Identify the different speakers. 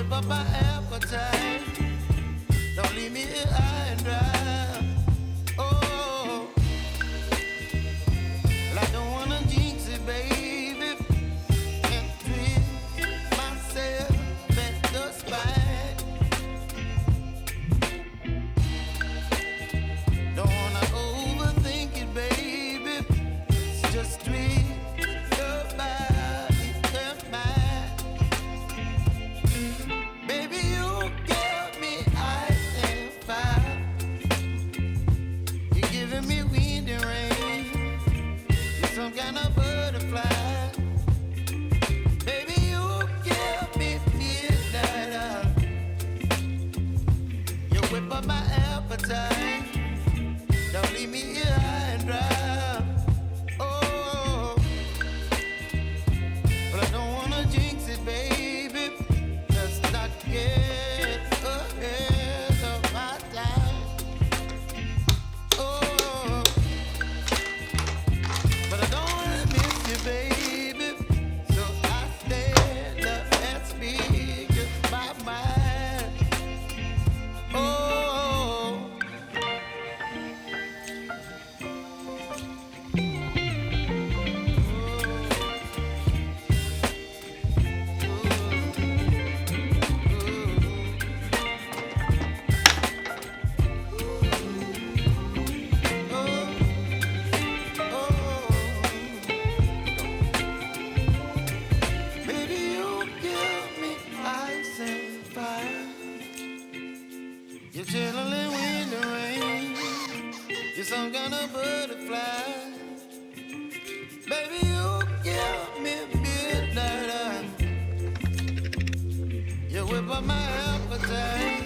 Speaker 1: whip up my appetite. Don't leave me here high and dry. Oh, well, I don't wanna jinx it, baby, and twist myself at the spine. Don't wanna overthink it, baby. It's just twist your body and mine. Baby, you give me ice and fire. You're giving me wind and rain. You're some kind of butterfly. Baby, you give me midnight. You whip up my appetite. Don't leave me here high and dry. Oh, but I don't wanna jinx it, baby. Let's not get ahead of my time. Oh, but I don't wanna miss you, baby. So I stand up and speak my mind. Oh. Baby, you give me ice and fire. You're chilling wind and rain. You're some kind of butterfly. Baby, you give me midnight. You whip up my appetite.